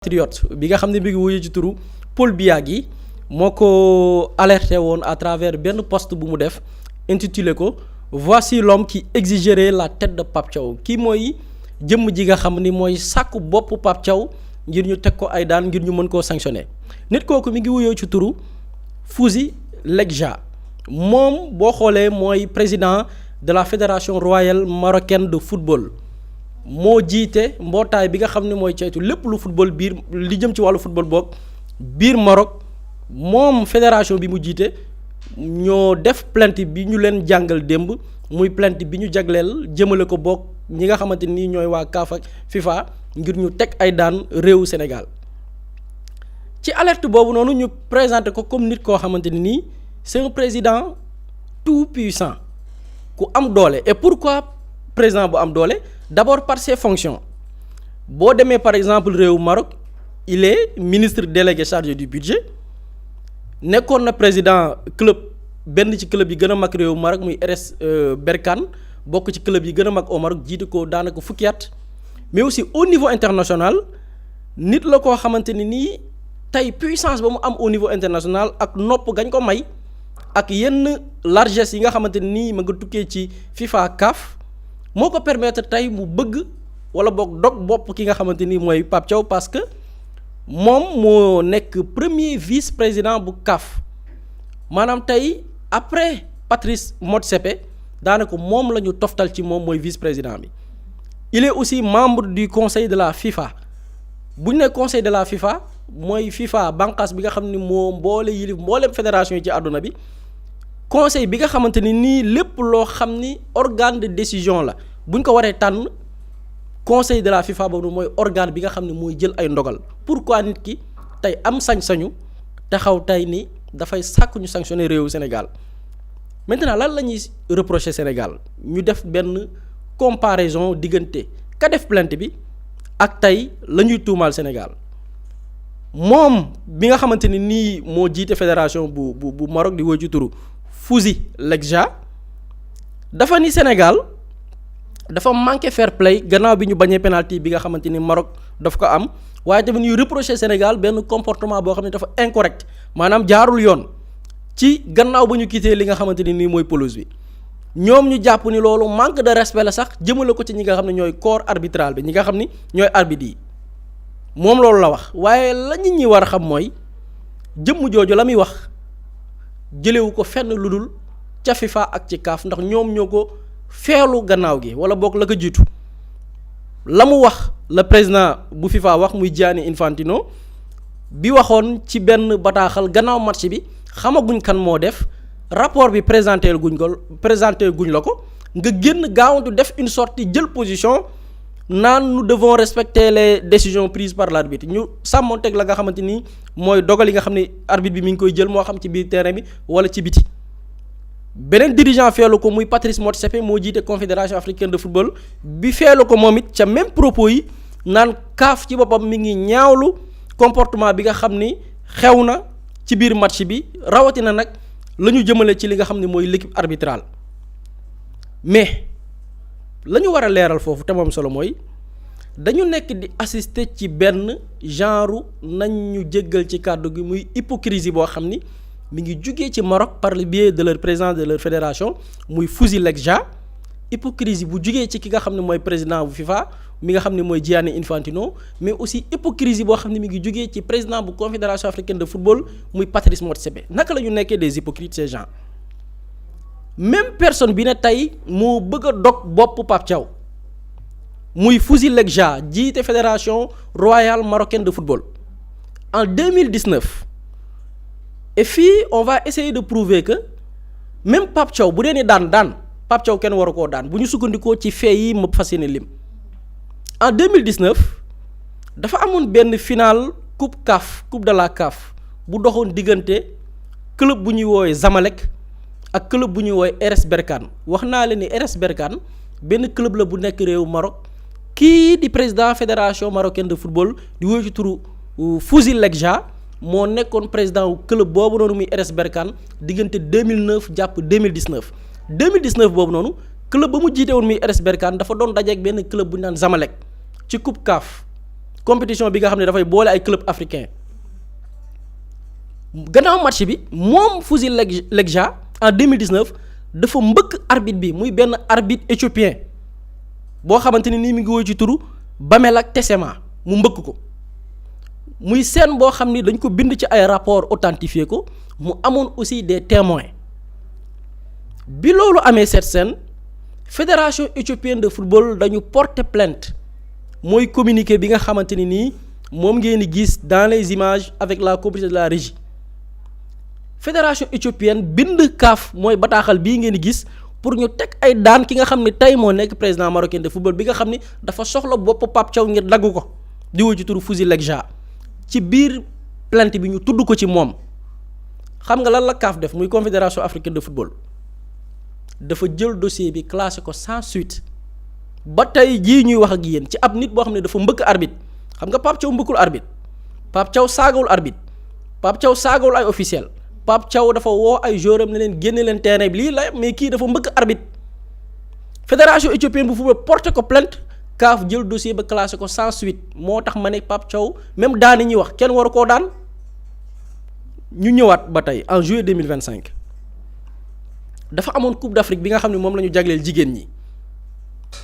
Patriote bi nga xam ne bi ngi wuyu ci turu Paul Biagui moo ko alerté woon à travers benn post bu mu def intitulé ko voici l'homme qui exigerait la tête de Pape Thiaw kii mooy jëmm ji nga xam ni mooy sàkku bopp Pape Thiaw ngir ñu teg ko ay daan ngir ñu mën koo sanctionné nit kooku mi ngi wuyoo ci turu Fouzi Lekja moom boo xoolee mooy président de la fédération royale marocaine de football moo jiite mbootaay bi nga xam ne mooy ceytu lépp lu football biir li jëm ci wàllu football boog biir Maroc moom fédération bi mu jiite ñoo def plainte bi ñu leen jàngal démb muy plainte bi ñu jagleel jëmale ko boog ñi nga xamante ni ñooy waa CAF ak FIFA ngir ñu teg ay daan réewu Sénégal ci alerte boobu noonu ñu présenté ko comme nit koo xamante ni nii c'est un président tout puissant ku am doole et pourquoi président bu am doole d'abord par ses fonctions boo demee par exemple réewu Maroc il est ministre délégué chargé du budget nekkoon na président club benn ci club yi gën a mag réewu Maroc muy RS Berkane bokk ci club yi gën a mag au Maroc jiite ko daanaka fukki at mais aussi au niveau international nit la koo xamante ni nii tey puissance ba mu am au niveau international ak nopp gañ ko may ak yenn largesse yi nga xamante ni nii ma nga tukkee ci FIFA CAF moo ko permettre tey mu bëgg wala boog dog bopp ki nga xamante ni mooy Pape Thiaw parce que moom moo nekk premier vice-président bu CAF maanaam tey après Patrice Motsepe daanaka moom la ñu toftal ci moom mooy vice-président bi il est aussi membre du conseil de la FIFA bu ñu nee conseil de la FIFA mooy FIFA bànqaas bi nga xam ni moo mboolem fédération yi ci àdduna bi conseil bi nga xamante ni nii lépp loo xam ni organe de décision la bu ñu ko waree tànn conseil de la FIFA boobu mooy organe bi nga xam ne mooy jël ay ndogal pourquoi nit ki tey am sañ-sañu taxaw tey ni dafay sàkk ñu sanctionner réewu Sénégal maintenant lan la ñuy reprocher Sénégal ñu def benn comparaison diggante ka def plainte bi ak tey la ñuy tuumaal Sénégal moom bi nga xamante ni nii moo jiite fédération bu Maroc di woy ci turu Fouzi Lekja dafa ni Sénégal dafa manqué fair play gannaaw bi ñu bañee penalty bi nga xamante ni Maroc daf ko am waaye tamit ñuy reprocher Sénégal benn comportement boo xam ne dafa incorrect maanaam jaarul yoon ci gannaaw ba ñu quitté li nga xamante ni nii mooy pelouse bi ñoom ñu jàpp ni loolu manque de respect la sax jëmale ko ci ñi nga xam ne ñooy corps arbitral bi ñi nga xam ni ñooy arbitre yi moom loolu la wax waaye la nit ñi war a xam mooy jëmm jooju la muy wax jëlewu ko fenn lu dul ca FIFA ak ci CAF ndax ñoom ñoo ko feelu gannaaw gi wala boog la ko jiitu la mu wax le président bu FIFA wax muy Gianni Infantino bi waxoon ci benn bataaxal gannaaw match bi xamaguñ kan moo def rapport bi présenté guñ la ko nga génn gaawantu def une sortie jël position naan nous devons respecter les décisions prises par l'arbitre ñu sàmmonteeg la nga xamante ni mooy dogal yi nga xam ne arbitre bi mi ngi koy jël moo xam ci biir terrain bi wala ci biti beneen dirigeant feelu ko muy Patrice Motsepe moo jiite confédération africaine de football bi feelu ko moom it ca même propos yi naan CAF ci boppam mi ngi ñaawlu comportement bi nga xam ni xew na ci biir match bi rawatina nag la ñu jëmale ci li nga xam ne mooy l'équipe arbitrale mais la ñu war a leeral foofu te moom solo mooy dañu nekk di assister ci benn genre nañ ñu jéggal ci kàddu gi muy hypocrisie boo xam ni mi ngi jugee ci Maroc par le biais de leur président de leur fédération muy Fouzi Lekja hypocrisie bu jugee ci ki nga xam ne mooy président bu FIFA mi nga xam ne mooy Gianni Infantino mais aussi hypocrisie boo xam ne mi ngi jugee ci président bu confédération africaine de football muy Patrice Motsepe naka la ñu nekkee des hypocrites ces gens même personne bi ne tey moo bëgg a dog bopp Pape Thiaw muy Fouzi Lekja jiite fédération royale marocaine de football en 2019 et fii on va essayer de prouver que même Pape Thiaw bu dee ni daan Pape Thiaw kenn waru koo daan bu ñu sukkandikoo ci fee yi ma fas yéene lim en 2019 dafa amoon benn finale coupe CAF coupe de la CAF bu doxoon diggante club bu ñuy woowee Zamalek ak club bu ñuy woowee RS Berkane wax naa leen ni RS Berkane benn club la bu nekk réewu Maroc kii di président fédération marocaine de football di woy ci turu Fouzi Lekja moo nekkoon président wu club boobu noonu muy RS Berkane diggante 2009 jàpp 2019 boobu noonu club ba mu jiite woon muy RS Berkane dafa doon dajeek benn club bu ñu naan Zamalek ci coupe CAF compétition bi nga xam ne dafay boole ay club africain gannaaw match bi moom Fouzi Lekja en 2019 dafa mbëkk arbitre bi muy benn arbitre éthiopien boo xamante ni nii mi ngi woy ci turu Bamelak Tessema mu mbëkk ko muy scène boo xam ni dañ ko bind ci ay rapport authentifié ko mu amoon aussi des témoins bi loolu amee cette scène fédération éthiopienne de football dañu porter plainte mooy communiqué bi nga xamante ni nii moom ngeen di gis dans les images avec la complicité de la régie fédération éthiopienne bind CAF mooy bataaxal bii ngeen di gis pour ñu teg ay daan ki nga xam ne tey moo nekk président marocain de football bi nga xam ni dafa soxla bopp Pape Thiaw ngir dagg ko di woo ci turu Fouzi Lekja ci biir plainte bi ñu tudd ko ci moom xam nga lan la CAF def muy confédération africaine de football dafa jël dossier bi classé ko sans suite ba tey jii ñuy wax ak yéen ci ab nit boo xam ne dafa mbëkk arbitre xam nga Pape Thiaw mbëkkul arbitre Pape Thiaw saagawul arbitre Pape Thiaw saagawul ay officiel Pape Thiaw dafa woo ay joueurs am ne leen génne leen terrain bi lii la mais kii dafa mbëkk arbitre fédération éthiopienne bu football porté ko plainte CAF jël dossier ba classé ko sans suite moo tax ma ne Pape Thiaw même daan yi ñuy wax kenn waru koo daan ñu ñëwaat ba tey en juillet 2025 dafa amoon coupe d'Afrique bi nga xam ne moom la ñu jagleel jigéen ñi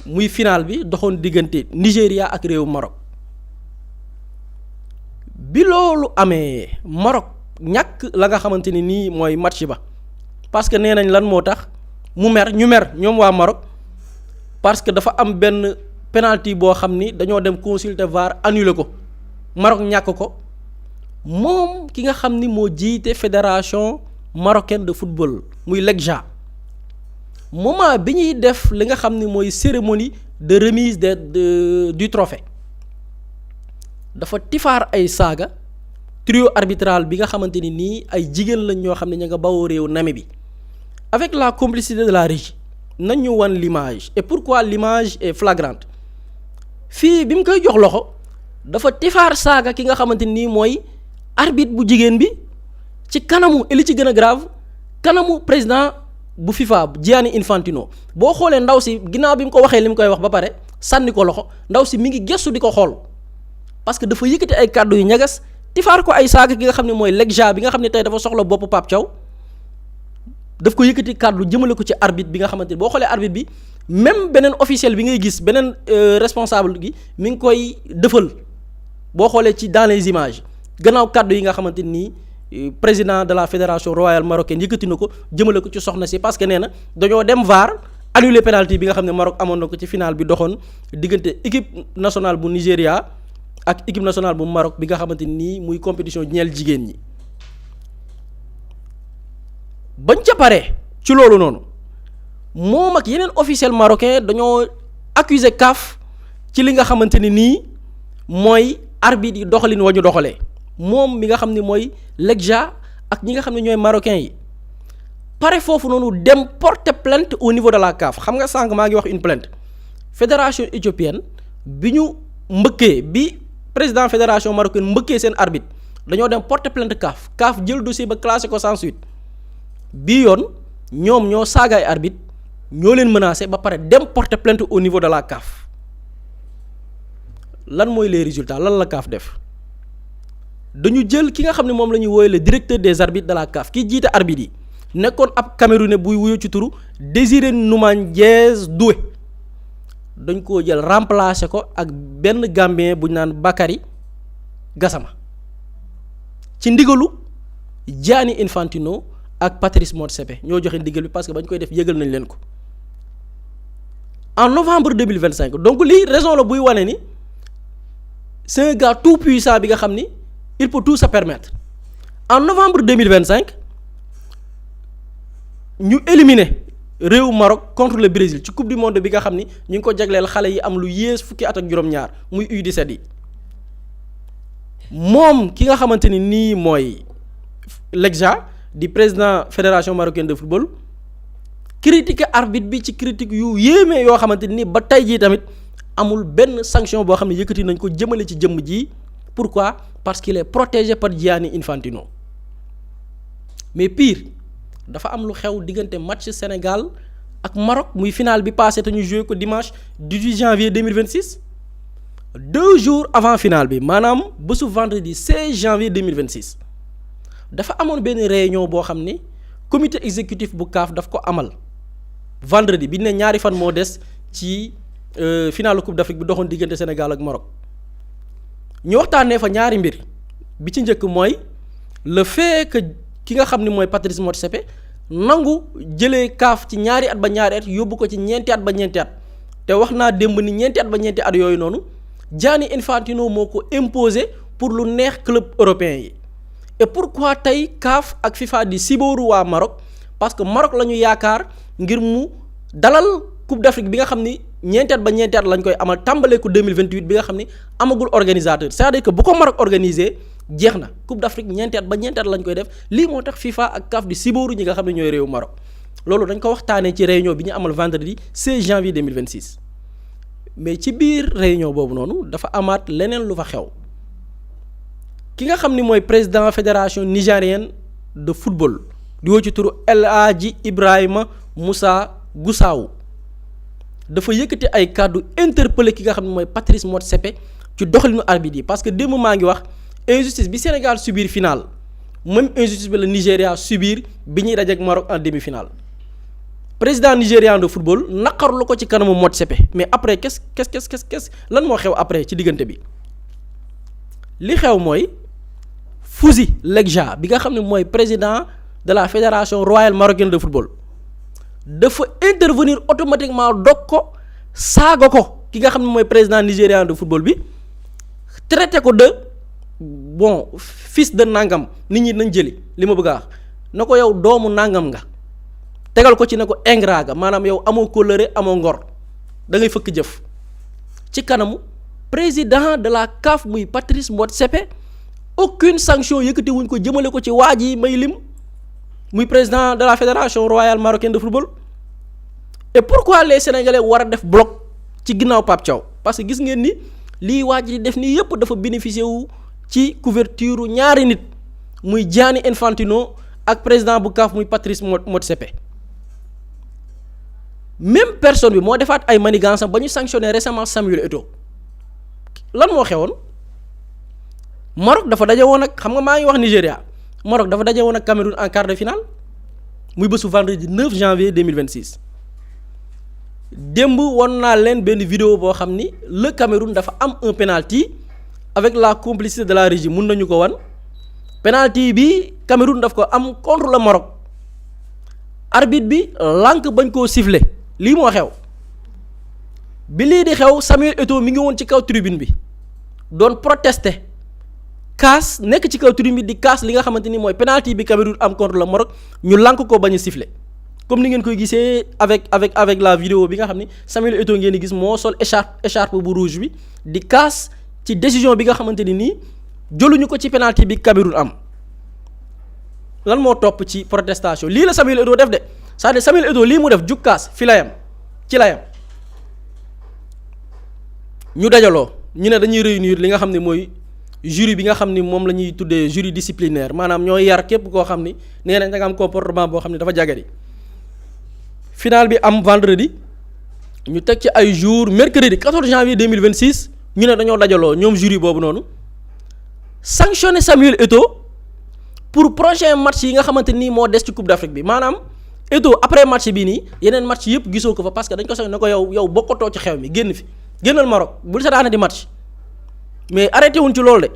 muy final bi doxoon diggante Nigéria ak réewu Maroc bi loolu amee Maroc ñàkk la nga xamante ni nii mooy match ba parce que nee nañ lan moo tax ñu mer ñoom waa Maroc parce que dafa am benn penalty boo xam ni dañoo dem consulter VAR annuler ko Maroc ñàkk ko moom ki nga xam ni moo jiite fédération marocaine de football muy Lekja moment bi ñuy def li nga xam ni mooy cérémonie de remise du trophée dafa tifaar ay saaga trio arbitral bi nga xamante ni nii ay jigéen lañ ñoo xam ne ña nga bawoo réew Namibie avec la complicité de la régie nañ ñu wan l'image et pourquoi l'image est flagrante fii bi mu koy jox loxo dafa tifaar saaga ki nga xamante ni mooy arbitre bu jigéen bi ci kanamu li ci gën a grave kanamu président bu FIFA Gianni Infantino boo xoolee ndaw si ginnaaw bi mu ko waxee li mu koy wax ba pare sànni ko loxo ndaw si mi ngi gëstu di ko xool parce que dafa yëkkati ay kàddu yu ñagas tifaar ko ay saaga ki nga xam ne mooy Lekja bi nga xam ne tey dafa soxla bopp Pape Thiaw daf ko yëkkati kàddu jëmale ko ci arbitre bi nga xamante ni boo xoolee arbitre bi même beneen officiel bi ngay gis beneen responsable gi mi ngi koy dëfal boo xoolee ci dans les images gannaaw kàddu yi nga xamante ni président de la fédération royale marocaine yëkkati na ko jëmale ko ci soxna si parce que nee na dañoo dem VAR annuler penalty bi nga xam ne Maroc amoon na ko ci final bi doxoon diggante équipe nationale bu Nigéria ak équipe nationale bu Maroc bi nga xamante ni muy compétition ñeel jigéen ñi bañ ca pare ci loolu noonu moom ak yeneen officiel marocain dañoo accuser CAF ci li nga xamante ni nii mooy arbitre yi doxalin wa ñu doxalee moom mi nga xam ne mooy Lekja ak ñi nga xam ne ñooy marocains yi pare foofu noonu dem porter plainte au niveau de la CAF xam nga sànq maa ngi wax une plainte fédération éthiopienne bi ñu mbëkkee bi président fédération marocaine mbëkkee seen arbitre dañoo dem porter plainte CAF jël dossier ba classé ko sans suite bii yoon ñoom ñoo saagaay arbitre ñoo leen menacé ba pare dem porter plainte au niveau de la CAF lan mooy les résultats lan la CAF def dañu jël ki nga xam ne moom la ñuy wooye le directeur des arbitres de la CAF ki jiite arbitre yi nekkoon ab Camerounais buy wuyu ci turu Désiré Noumandiès Doué dañ koo jël remplacer ko ak benn Gambien bu ñu naan Bakary Gassama ci ndigalu Gianni Infantino ak Patrice Motsepe ñoo joxe ndigal bi parce que bañ koy def yëgal nañ leen ko en novembre 2025 donc lii raison la buy wane ni c'est un gars tout puissant bi nga xam ni il peut tout se permettre en novembre 2025 ñu éliminer réew Maroc contre le Brésil ci coupe du monde bi nga xam ni ñu ngi ko jagleel xale yi am lu yées fukki at ak juróom-ñaar muy U17 yi moom ki nga xamante ni nii mooy Lekja di président fédération marocaine de football critiqué arbitre bi ci critique yu yéeme yoo xamante ni ba tey jii tamit amul benn sanction boo xam ne yëkkati nañ ko jëmale ci jëmm ji pourquoi parce qu'il est protégé par Gianni Infantino mais pire dafa am lu xew diggante match Sénégal ak Maroc muy final bi passé te ñu joué ko dimanche 18 janvier 2026 2 jours avant finale bi maanaam bésu vendredi 16 janvier 2026 dafa amoon benn réunion boo xam ni comité exécutif bu CAF daf ko amal vendredi bi ne ñaari fan moo des ci finale coupe d'Afrique bi doxoon diggante Sénégal ak Maroc ñu waxtaanee fa ñaari mbir bi ci njëkk mooy le fait que ki nga xam ni mooy Patrice Motsepe nangu jëlee CAF ci ñaari at ba ñaari at yóbbu ko ci ñeenti at ba ñeenti at te wax naa démb ni ñeenti at ba ñeenti at yooyu noonu Gianni Infantino moo ko imposé pour lu neex club européen yi et pourquoi tey CAF ak FIFA di sibooru waa Maroc parce que Maroc la ñu yaakaar ngir mu dalal coupe d'Afrique bi nga xam ni ñeenti at ba ñeenti at lañ koy amal tàmbalee ko 2028 bi nga xam ni amagul organisateur c'est-à-dire que bu ko Maroc organisé jeex na coupe d'Afrique ñeenti at ba ñeenti at lañ koy def lii moo tax FIFA ak CAF di sibooru ñi nga xam ne ñooy réewu Maroc loolu dañ ko waxtaanee ci réunion bi ñu amal vendredi 16 janvier 2026 mais ci biir réunion boobu noonu dafa amaat leneen lu fa xew ki nga xam ni mooy président fédération nigérienne de football di woo ci turu El Hadji Ibrahima Moussa Goussaaou dafa yëkkati ay kàddu interpellé ki nga xam ne mooy Patrice Motsepe ci doxalinu arbitre yi parce que démb maa ngi wax injustice bi Sénégal subir finale même injustice bi la Nigéria subir bi ñuy dajeek Maroc en demi-finale président nigérian de football naqarlu ko ci kanamu Motsepe mais après qu'est-ce lan moo xew après ci diggante bi li xew mooy Fouzi Legja bi nga xam ne mooy président de la fédération royale marocaine de football dafa intervenir automatiquement dog ko saaga ko ki nga xam ne mooy président nigérian de football bi traité ko de bon fils de nangam nit ñi nañ jëli li ma bëgg a wax na ko yow doomu nangam nga tegal ko ci ne ko ingrat ga maanaam yow amoo kóllëre amoo ngor da ngay fëkk jëf ci kanamu président de la CAF muy Patrice Motsepe aucune sanction yëkkati wuñ ko jëmale ko ci waa ji may lim muy président de la fédération royale marocaine de football et pourquoi les sénégalais war a def bloc ci ginnaaw Pape Thiaw parce que gis ngeen ni lii waa ji di def nii yëpp dafa bénéficier wu ci couverture ñaari nit muy Gianni Infantino ak président bu CAF muy Patrice Motsepe même personne bi moo defaat ay manigances ba ñu sanctionné récemment Samuel Eto'o lan moo xewoon Maroc dafa daje woon ak xam nga maa ngi wax Nigéria Maroc dafa daje woon ak Cameroun en quart de finale muy bésu vendredi 9 janvier 2026 démb won naa leen benn vidéo boo xam ni le Cameroun dafa am un penalty avec la complicité de la régie mun nañu ko wan penalty bi Cameroun daf ko am contre le Maroc arbitre bi lànk bañ koo siffler lii moo xew bi lii di xew Samuel Eto'o mi ngi woon ci kaw tribune bi doon protester kaas nekk ci kaw tribune bi di kaas li nga xamante ni mooy penalty bi Cameroun am contre le Maroc ñu lànk ko bañ a siffler comme ni ngeen koy gisee avec la vidéo bi nga xam ni Samuel Eto'o ngeen di gis moo sol écharpe bu rouge bi di kaas ci décision bi nga xamante ni nii jëluñu ko ci penalty bi Cameroun am lan moo topp ci protestation lii la Samuel Eto'o def de c'est-à-dire Samuel Eto'o lii mu def jukkaas fi la yam ci la yam ñu dajaloo ñu ne dañuy réunir li nga xam ne mooy jury bi nga xam ni moom la ñuy tuddee jury disciplinaire maanaam ñooy yar képp koo xam ni nee nañ da nga am comportement boo xam ne dafa jagadi final bi am vendredi ñu teg ci ay jours mercredi 14 janvier 2026 ñu ne dañoo dajaloo ñoom jury boobu noonu sanctionné Samuel Eto'o pour prochain match yi nga xamante nii moo des ci Coupe d'Afrique bi maanaam Eto'o après match bii nii yeneen match yëpp gisoo ko fa parce que dañ ko sax ne ko yow bokkatoo ci xew mi génn fi génnal Maroc bul seetaane di match mais arrêté wuñ ci loolu de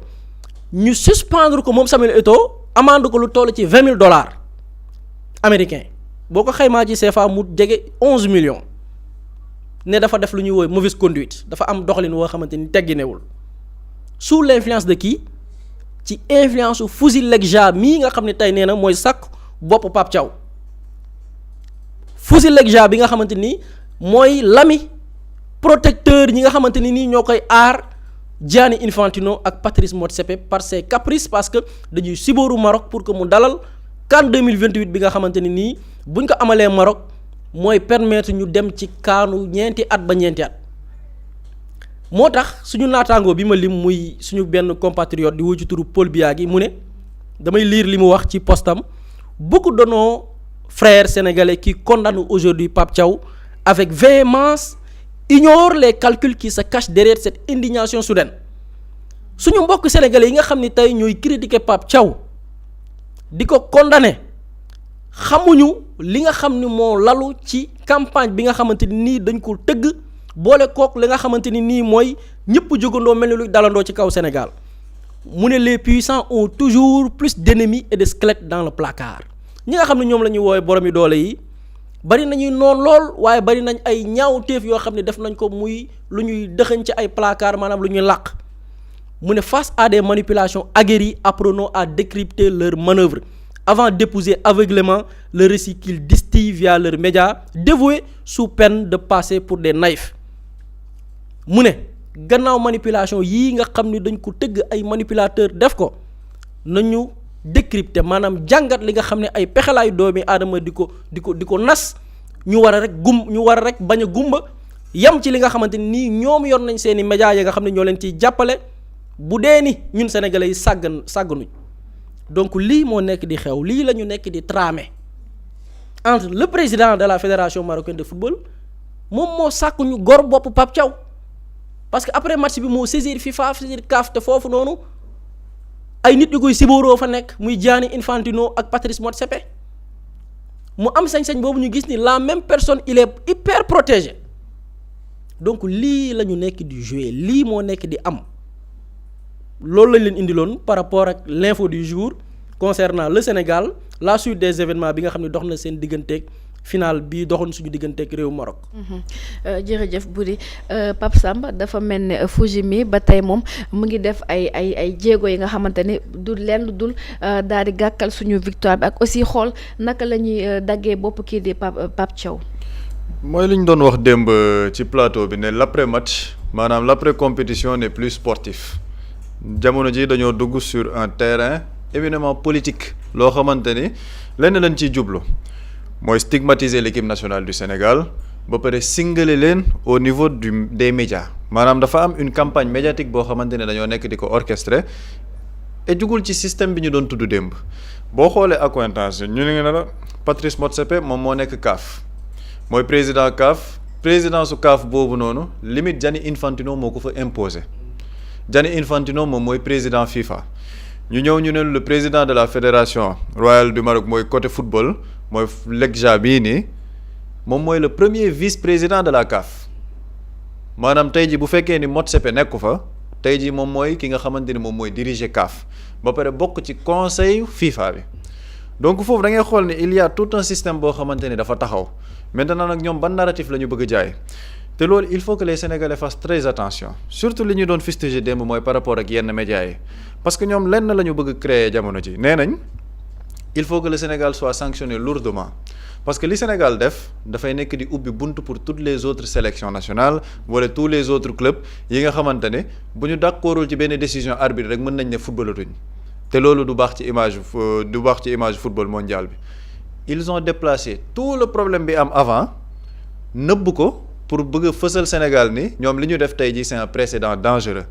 ñu suspendre ko moom Samuel Eto'o amende ko lu toll ci $20,000 américain boo ko xaymaa ci CFA mu jege 11 millions ne dafa def lu ñuy woowee mauvaise conduite dafa am doxalin woo xamante ni tegginewul sous l'influence de qui ci influence su Fouzi Legja mii nga xam ne tey nee na mooy sàkk bopp Pape Thiaw Fouzi Legja bi nga xamante ni mooy l'ami protecteur ñi nga xamante ni nii ñoo koy aar Gianni Infantino ak Patrice Motsepe par ses caprices parce que dañuy sibooru Maroc pour que mu dalal CAN 2028 bi nga xamante ni nii buñ ko amalee Maroc mooy permettre ñu dem ci kaanu ñeenti at ba ñeenti at moo tax suñu naataangoo bi ma lim muy suñu benn compatriote di wuyu ci turu Paul Biagui mu ne damay lire li mu wax ci postam beaucoup de nos frères sénégalais qui condamnent aujourd'hui Pape Thiaw avec véhémence ignore les calculs qui se cachent derrière cette indignation soudaine suñu mbokk sénégalais yi nga xam ni tey ñooy critiquer Pape Thiaw di ko condamner xamuñu li nga xam ni moo lalu ci campagne bi nga xamante ni nii dañ ko tëgg boole kook li nga xamante ni nii mooy ñëpp jógandoo mel ni luy dalandoo ci kaw Sénégal mu ne les puissants ont toujours plus d'ennemis et de squelettes dans le placard ñi nga xam ne ñoom la ñuy woowee borom yi doole yi bari nañuy noon lool waaye bari nañ ay ñaawteef yoo xam ne def nañ ko muy lu ñuy dëxañ ci ay placard maanaam lu ñuy làq mu ne face à des manipulations aguerries apprenons à décrypter leurs manœuvres avant d'épouser aveuglément le récit qu'ils distillent via leurs médias dévoués sous peine de passer pour des naïfs mu ne gannaaw manipulation yii nga xam ni dañ ko tëgg ay manipulateurs def ko nañu décrypter maanaam jàngat li nga xam ne ay pexelaayu doomi aadama di ko nas ñu war a rek bañ a gumba yam ci li nga xamante ni ñoom yor nañ seeni médias yi nga xam ne ñoo leen ciy jàppale bu dee ni ñun sénégalais yi sàgganuñ donc lii moo nekk di xew lii la ñu nekk di tramer entre le président de la fédération marocaine de football moom moo sàkku ñu gor bopp Pape Thiaw parce que après match bi moo saisir FIFA saisir CAF te foofu noonu ay nit yu koy sibooroo fa nekk muy Gianni Infantino ak Patrice Motsepe mu am sañ-sañ boobu ñu gis ni la même personne il est hyper protégé donc lii la ñu nekk di jouer lii moo nekk di am loolu lañ leen indiloon par rapport ak l'info du jour concernant le Sénégal la suite des événements bi nga xam ne dox na seen digganteeg final bi doxoon suñu digganteeg réew Maroc. jërëjëf Boury Pape Samba dafa mel ne Fujimi ba tey moom mu ngi def ay jéego yi nga xamante ni du lenn dul daal di gàkkal suñu victoire bi ak aussi xool naka la ñuy daggee bopp kii di Pape Thiaw. mooy li ñu doon wax démb ci plateau bi ne l'après match maanaam l'après compétition n'est plus sportif jamono ji dañoo dugg sur un terrain éminemment politique loo xamante ni lenn lañ ciy jublu. mooy stigmatiser l'équipe nationale du Sénégal ba pare singale leen au niveau des médias maanaam dafa am une campagne médiatique boo xamante ne dañoo nekk di ko orchestrer et jugul ci système bi ñu doon tudd démb boo xoolee accointance ñu ne la Patrice Motsepe moom moo nekk CAF mooy président su CAF boobu noonu limite Gianni Infantino moo ko fa imposer Gianni Infantino moom mooy président FIFA ñu ñëw ñu ne le président de la fédération royale du Maroc mooy côté football mooy Legja bii nii moom mooy le premier vice-président de la CAF maanaam tey ji bu fekkee ni Motsepe nekku fa tey ji moom mooy ki nga xamante ni moom mooy diriger CAF ba pare bokk ci conseil FIFA bi donc foofu da ngay xool ni il y a tout un système boo xamante ni dafa taxaw maintenant nag ñoom ban narratif la ñu bëgg a jaay te loolu il faut que les Sénégalais fassent très attention surtout li ñu doon fustiger démb mooy par rapport ak yenn médias yi parce que ñoom lenn la ñu bëgg créer jamono ji nee nañ il faut que le Sénégal soit sanctionné lourdement parce que li Sénégal def dafay nekk di ubbi bunt pour toutes les autres sélections nationales wala tous les autres clubs yi nga xamante ne bu ñu d'accordul ci benn décision arbitre rek mën nañ ne footballatuñ te loolu du baax ci image football mondial bi ils ont déplacé tout le problème bi am avant nëbb ko pour bëgg a fësal Sénégal ni ñoom li ñu def tey jii c'est un précédent dangereux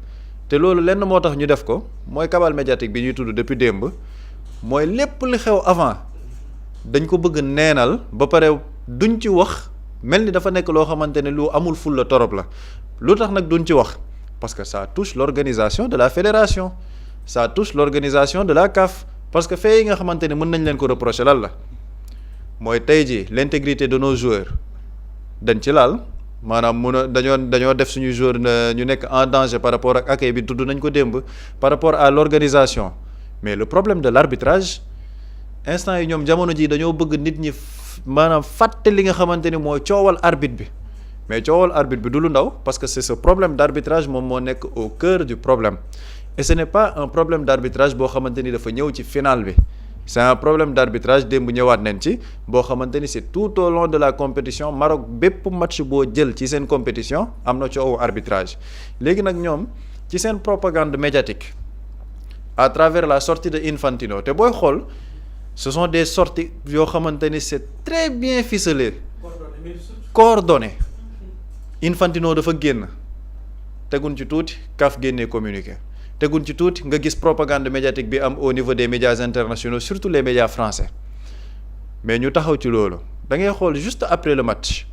te loolu lenn moo tax ñu def ko mooy cabale médiatique bi ñuy tudd depuis démb mooy lépp li xew avant dañ ko bëgg neenal ba pare duñ ci wax mel ni dafa nekk loo xamante ne lu amul ful la torop la lu tax nag duñ ci wax parce que ça touche l'organisation de la fédération ça touche l'organisation de la CAF parce que fee yi nga xamante ne mën nañ leen ko reprocher lan la mooy tey jii l'intégrité de nos joueurs dañ ci laal maanaam dañoo def suñu joueur ñu nekk en danger par rapport ak accueil bi tudd nañ ko démb par rapport à l'organisation mais le problème de l'arbitrage instant yi ñoom jamono ji dañoo bëgg nit ñi maanaam fàtte li nga xamante ni mooy coowal arbitre bi mais coowal arbitre bi du lu ndaw parce que c'est ce problème d'arbitrage moom moo nekk au cœur du problème et ce n'est pas un problème d'arbitrage boo xamante ni dafa ñëw ci final bi c'est un problème d'arbitrage démb ñëwaat nañ ci boo xamante ni c'est tout au long de la compétition Maroc bépp match boo jël ci seen compétition am na coowu arbitrage léegi nag ñoom ci seen propagande médiatique à travers la sortie de Infantino te booy xool ce sont des sorties yoo xamante ni c'est très bien ficelé coordonné Infantino dafa génn teguñ ci tuuti CAF génnee communiqué teguñ ci tuuti nga gis propagande médiatique bi am au niveau des médias internationaux surtout les médias français mais ñu taxaw ci loolu da ngay xool juste après le match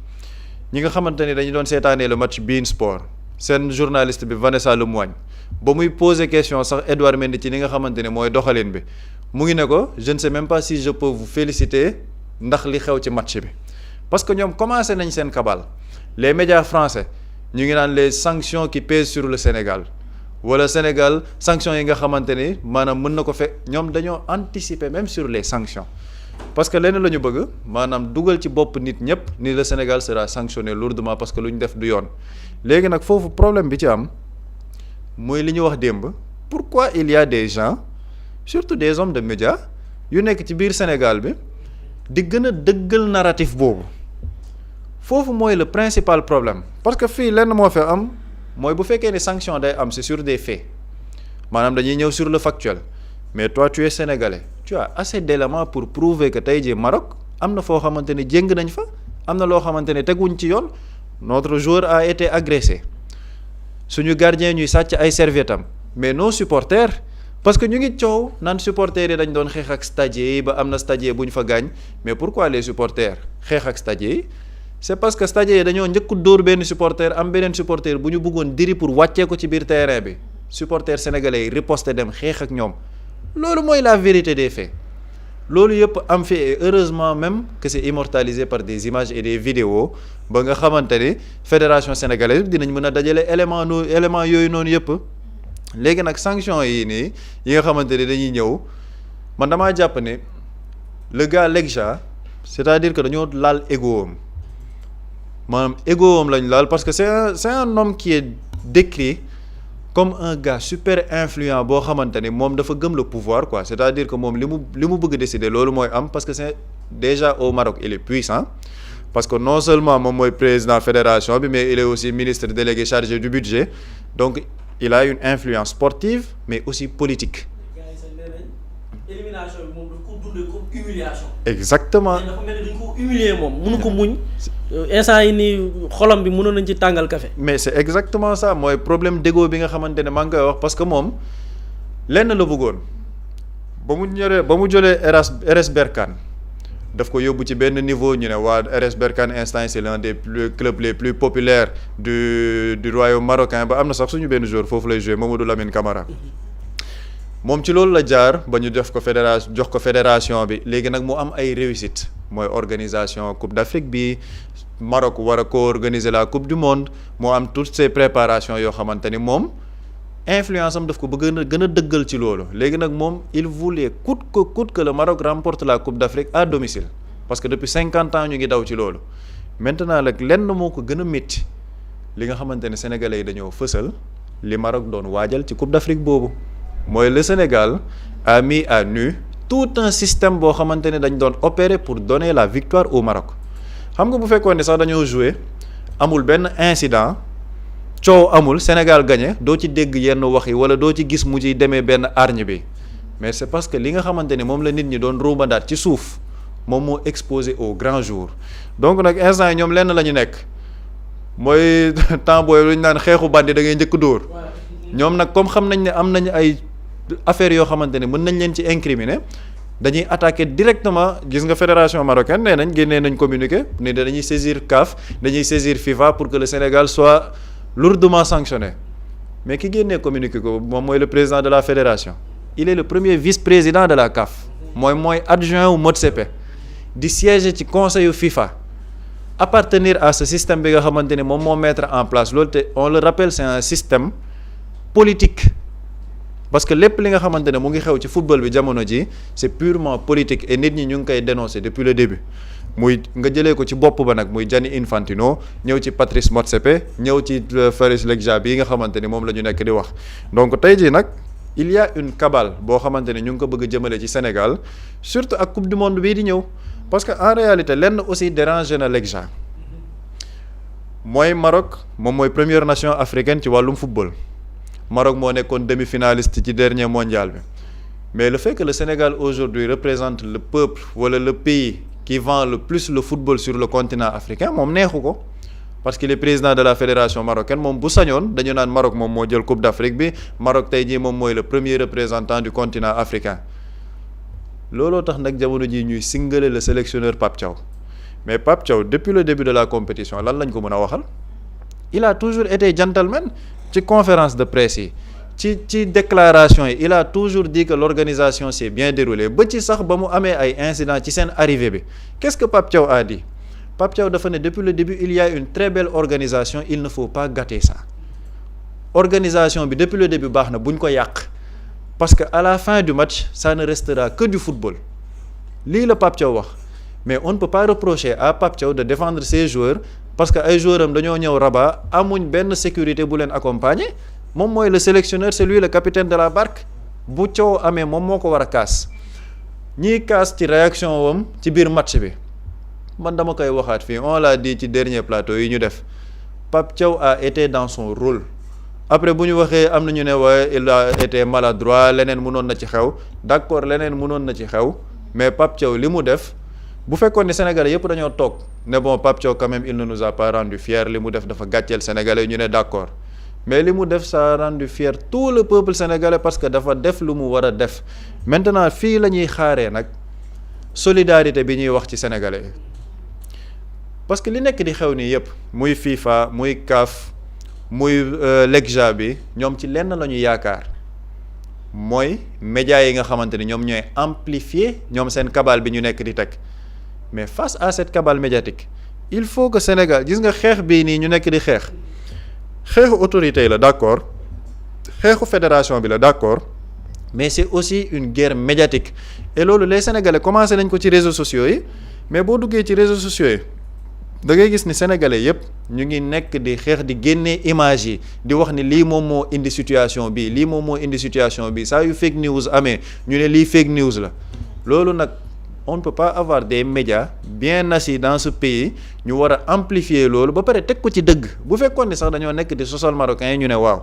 ñi nga xamante ni dañu doon seetaanee le match beIN Sport seen journaliste bi Vanessa Lemoigne ba muy poser question sax Edouard Mendy ci li nga xamante ne mooy doxalin bi mu ngi ne ko je ne sais même pas si je peux vous féliciter ndax li xew ci match bi parce que ñoom commencé nañ seen kabal les médias français ñu ngi naan les sanctions qui pèsent sur le Sénégal wala Sénégal sanctions yi nga xamante ni maanaam mën na ko fekk ñoom dañoo anticiper même sur les sanctions parce que lenn la ñu bëgg maanaam dugal ci bopp nit ñëpp ni le Sénégal sera sanctionné lourdement parce que lu ñu def du yoon léegi nag foofu problème bi ci am mooy li ñu wax démb pourquoi il y a des gens surtout des hommes de médias yu nekk ci biir Sénégal bi di gën a dëggal narratif boobu foofu mooy le principal problème parce que fii lenn moo fi am mooy bu fekkee ni sanction day am c'est sur des faits maanaam dañuy ñëw sur le factuel mais toi tu es sénégalais tu as assez d'éléments pour prouver que tey jii Maroc am na foo xamante ne jéng nañ fa am na loo xamante ne teguñ ci yoon notre joueur a été agressé suñu gardien ñuy sàcc ay serviettes am mais nos supporters parce que ñu ngi coow naan supporters yi dañ doon xeex ak stadiers yi ba am na stadier bu ñu fa gaañ mais pourquoi les supporters xeex ak stadiers yi c'est parce que stadiers yi dañoo njëkk dóor benn supporter am beneen supporter bu ñu bëggoon diri pour wàccee ko ci biir terrain bi supporters sénégalais yi riposte dem xeex ak ñoom loolu mooy la vérité des faits loolu yëpp am fi et heureusement même que c'est immortalisé par des images et des vidéos ba nga xamante ni fédération sénégalaise dinañ mën a dajale élément yooyu noonu yëpp léegi nag sanction yi nii yi nga xamante ni dañuy ñëw man damaa jàpp ne le gars Legja c'est-à-dire que dañoo laal égo am maanaam égo am lañ laal parce que c'est un homme qui est décrit comme un gars super influent boo xamante ni moom dafa gëm le pouvoir quoi c'est-à-dire que moom li mu bëgg décider loolu mooy am parce que c'est déjà au Maroc il est puissant parce que non seulement moom mooy président fédération bi mais il est aussi ministre délégué chargé du budget donc il a une influence sportive mais aussi politique. élimination bi moom daf ko dundee comme humiliation. exactement dafa mel ni dañ ko humilier moom mënu ko muñ. instant yi nii xolam bi mënoon nañ ci tàngal café. mais c'est exactement ça mooy problème d'ego bi nga xamante ne maa ngi koy wax parce que moom lenn la bëggoon ba mu jëlee RS Berkane daf ko yóbbu ci benn niveau ñu ne waa RS Berkane instant c'est l'un des clubs les plus populaires du royaume marocain ba am na sax suñu benn joueur foofu lay jouer Mamadou Lamine Camara. moom ci loolu la jaar ba ñu jox ko fédération bi léegi nag mu am ay réussite mooy organisation Coupe d'Afrique bi Maroc war a co-organiser la Coupe du Monde moo am toutes ces préparations yoo xamante ni moom influence am daf ko bëgg a gën a dëggal ci loolu léegi nag moom il voulait coûte que le Maroc remporte la Coupe d'Afrique à domicile parce que depuis 50 ans ñu ngi daw ci loolu maintenant nag lenn moo ko gën a métti li nga xamante ne sénégalais yi dañoo fësal li Maroc doon waajal ci Coupe d'Afrique boobu mooy le Sénégal a mis à nu tout un système boo xamante ne dañ doon opérer pour donner la victoire au Maroc xam nga bu fekkoon ne sax dañoo jouer amul benn incident coow amul Sénégal gagné doo ci dégg yenn wax yi wala doo ci gis mu ciy demee benn hargne bi mais c'est parce que li nga xamante ne moom la nit ñi doon ruubandaat ci suuf moom moo exposé au grand jour donc nag instant yi ñoom lenn la ñu nekk mooy temps booy lu ñu naan xeexu bandi da ngay njëkk dóor ñoom nag comme xam nañ ne am nañ ay affaires yoo xamante ne mën nañ leen ci incriminer dañuy attaquer directement gis nga fédération marocaine nee nañ génnee nañ communiqué ne dañuy saisir CAF dañuy saisir FIFA pour que le Sénégal soit lourdement sanctionné mais ki génnee communiqué ko moom mooy le président de la fédération il est le premier vice-président de la CAF mooy adjoint wu Motsepe di siéger ci conseil FIFA appartenir à ce système bi nga xamante ne moom moo mettre en place loolu te on le rappelle c'est un système politique parce que lépp li nga xamante ne mu ngi xew ci football bi jamono ji c'est purement politique et nit ñi ñu ngi koy dénoncer depuis le début muy nga jëlee ko ci bopp ba nag muy Gianni Infantino ñëw ci Patrice Motsepe ñëw ci Faris Lekja bi nga xamante ni moom la ñu nekk di wax donc tey jii nag il y a une cabale boo xamante ne ñu ngi ko bëgg a jëmale ci Sénégal surtout ak coupe du monde bii di ñëw parce que en réalité lenn aussi déranger na Lekja mooy Maroc moom mooy première nation africaine ci wàllum football Maroc moo nekkoon demi-finaliste ci dernier mondial bi mais le fait que le Sénégal aujourd'hui représente le peuple wala le pays qui vend le plus le football sur le continent africain moom neexu ko parce qu'il est président de la fédération marocaine moom bu sañoon dañu naan Maroc moom moo jël Coupe d'Afrique bi Maroc tey jii moom mooy le premier représentant du continent africain looloo tax nag jamono jii ñuy singaler le sélectionneur Pape Thiaw mais Pape Thiaw depuis le début de la compétition lan lañ ko mën a waxal il a toujours été gentleman ci conférence de presse yi ci déclaration yi il a toujours dit que l'organisation s'est bien déroulée ba ci sax ba mu amee ay incidents ci seen arrivée bi qu'est-ce que Pape Thiaw a dit Pape Thiaw dafa ne depuis le début il y a une très belle organisation il ne faut pas gâter ça organisation bi depuis le début baax na buñ ko yàq parce que à la fin du match ça ne restera que du football lii la Pape Thiaw wax mais on ne peut pas reprocher à Pape Thiaw de défendre ses joueurs parce que ay joueurs am dañoo ñëw Rabat amuñ benn sécurité bu leen accompagner moom mooy le sélectionneur c'est lui le capitaine de la barque bu coow amee moom moo ko war a kaas ñiy kaas ci réaction wam ci biir match bi man dama koy waxaat fii on l'a dit ci dernier plateau yi ñu def Pape Thiaw a été dans son rôle après bu ñu waxee am na ñu ne waaye il a été maladroit leneen mënoon na ci xew d'accord leneen mënoon na ci xew mais Pape Thiaw li mu def bu fekkoon ne Sénégalais yëpp dañoo toog ne bon Pape Thiaw quand même il ne nous a pas rendu fiers li mu def dafa gàcceel Sénégalais ñu ne d'accord mais li mu def ça a rendu fier tout le peuple sénégalais parce que dafa def lu mu war a def maintenant fii la ñuy xaaree nag solidarité bi ñuy wax ci sénégalais parce que li nekk di xew nii yëpp muy FIFA muy CAF muy LECJA bi ñoom ci lenn la ñu yaakaar mooy médias yi nga xamante ni ñoom ñooy amplifier ñoom seen cabale bi ñu nekk di teg mais face à cette cabale médiatique il faut que Sénégal gis nga xeex bii nii ñu nekk di xeexu autorité yi la d'accord xeexu fédération bi la d'accord mais c'est aussi une guerre médiatique et loolu les Sénégalais commencé nañ ko ci réseaux sociaux yi mais boo duggee ci réseaux sociaux yi da ngay gis ni Sénégalais yépp ñu ngi nekk di xeex di génnee image yi di wax ni lii moom moo indi situation bi lii moom moo indi situation bi saa yu fake news amee ñu ne lii fake news la loolu nag on ne peut pas avoir des médias bien assis dans ce pays ñu war a amplifier loolu ba pare teg ko ci dëgg bu fekkoon ni sax dañoo nekk di sosal marocains yi ñu ne waaw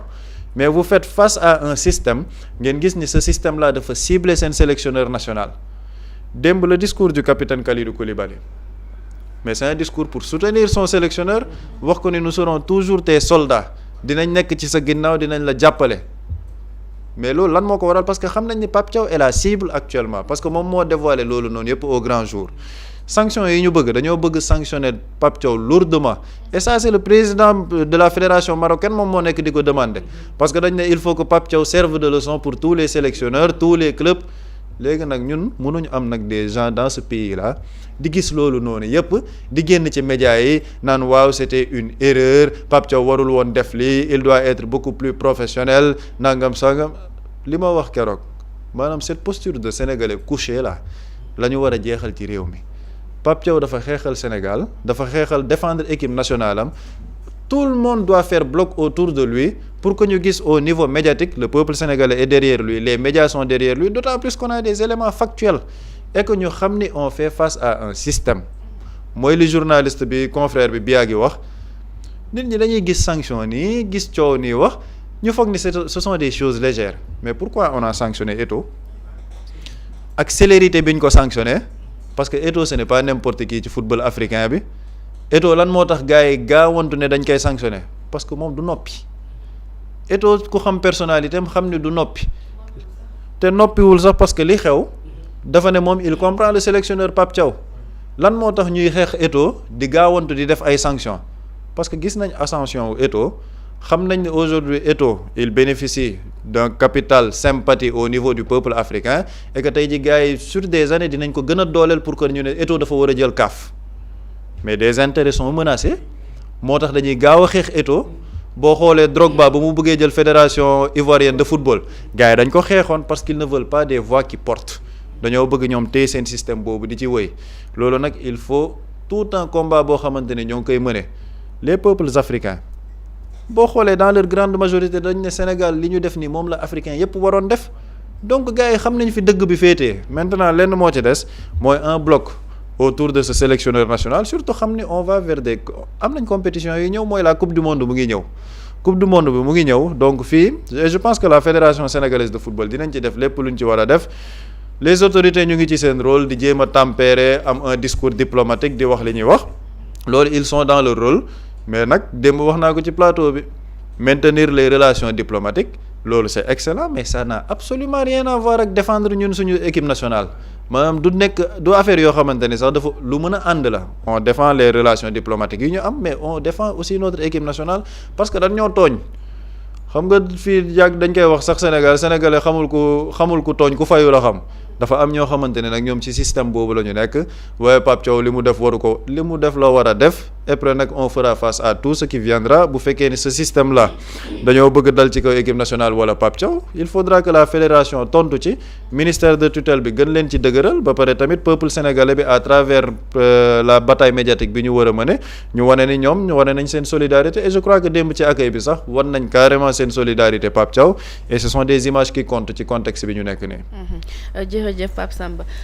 mais vous faites face à un système ngeen gis ni ce système là dafa cibler seen sélectionneur national démb le discours du capitaine Kalidou Koulibaly mais c'est un discours pour soutenir son sélectionneur wax ko ni nous serons toujours tes soldats dinañ nekk ci sa ginnaaw dinañ la jàppale mais loolu lan moo ko waral parce que xam nañ ni Pape Thiaw est la cible actuellement parce que moom moo dévoilé loolu noonu yëpp au grand jour sanctions yi ñu bëgg dañoo bëgg sanctionner Pape Thiaw lourdement et ça c'est le président de la fédération marocaine moom moo nekk di ko demander parce que dañ ne il faut que Pape Thiaw serve de leçon pour tous les sélectionneurs tous les clubs léegi nag ñun mënuñu am nag des gens dans ce pays là di gis loolu noonu yëpp di génn ci médias yi naan waaw c'était une erreur Pape Thiaw warul woon def lii il doit être beaucoup plus professionnel nangam sangam li ma wax keroog maanaam cette posture de sénégalais couché là la ñu war a jeexal ci réew mi Pape Thiaw dafa xeexal Sénégal dafa xeexal défendre équipe nationale am tout le monde doit faire bloc autour de lui pour que ñu gis au niveau médiatique le peuple sénégalais est derrière lui les médias sont derrière lui d'autant plus qu'on a des éléments factuels et que ñu xam ni on fait face à un système mooy li journaliste bi confrère bi Biagui wax nit ñi dañuy gis sanction nii gis coow nii wax ñu foog ni ce sont des choses légères mais pourquoi on a sanctionné Eto'o ak célérité bi ñu ko sanctionné parce que Eto'o ce n'est pas n'importe qui ci football africain bi Eto'o lan moo tax gars yi gaawantu ne dañ koy sanctionné parce que moom du noppi Eto'o ku xam personnalité am xam ni du noppi te noppiwul sax parce que li xew dafa ne moom il comprend le sélectionneur Pape Thiaw lan moo tax ñuy xeex Eto'o di gaawantu di def ay sanctions parce que gis nañ ascension wu Eto'o xam nañ ne aujourd'hui Eto'o il bénéficie d'un capital sympathie au niveau du peuple africain et que tey ji gars yi sur des années dinañ ko gën a dooleel pour que ñu ne Eto'o dafa war a jël CAF mais des intérêts sont menacés moo tax dañuy gaaw a xeex Eto'o boo xoolee Drogba ba mu bëggee jël fédération ivoirienne de football gars yi dañ ko xeexoon parce qu'ils ne veulent pas des voix qui portent dañoo bëgg ñoom téye seen système boobu di ci wëy loolu nag il faut tout un combat boo xamante ne ñoo ngi koy mëne les peuples africains boo xoolee dans leur grande majorité dañ ne Sénégal li ñu def nii moom la africain yépp waroon def donc gars yi xam nañ fi dëgg bi féetee maintenant lenn moo ci des mooy un bloc autour de ce sélectionneur national surtout xam ni on va vers des am nañ compétition yi ñëw mooy la coupe du monde mu ngi ñëw coupe du monde bi mu ngi ñëw donc fii et je pense que la fédération sénégalaise de football dinañ ci def lépp luñ ci war a def les autorités ñu ngi ci seen rôle di jéem a tempérer am un discours diplomatique di wax li ñuy wax loolu ils sont dans leur rôle mais nag démb wax naa ko ci plateau bi maintenir les relations diplomatiques loolu c'est excellent mais ça n'a absolument rien à voir ak défendre ñun suñu équipe nationale maanaam du affaire yoo xamante ni sax dafa lu mën a ànd la on défend les relations diplomatiques yi ñu am mais on défend aussi notre équipe nationale parce que dañ ñoo tooñ xam nga fii yàgg dañ koy wax sax sénégalais xamul ku tooñ ku fayu la xam dafa am ñoo xamante ne nag ñoom ci système boobu la ñu nekk waaye Pape Thiaw li mu def waru ko li mu def la war a def et puis nag on fera face à tout ce qui viendra bu fekkee ni ce système là dañoo bëgg dal ci kaw équipe nationale wala Pape Thiaw il faudra que la fédération tontu ci ministère de tutelle bi gën leen ci dëgëral ba pare tamit peuple sénégalais bi à travers la bataille médiatique bi ñu war a mëne ñu wane ni ñoom ñu wane nañ seen solidarité et je crois que démb ci accueil bi sax wan nañ carrément seen solidarité Pape Thiaw et ce sont des images qui comptent ci contexte bi ñu nekk nii. jërëjëf Pape Samba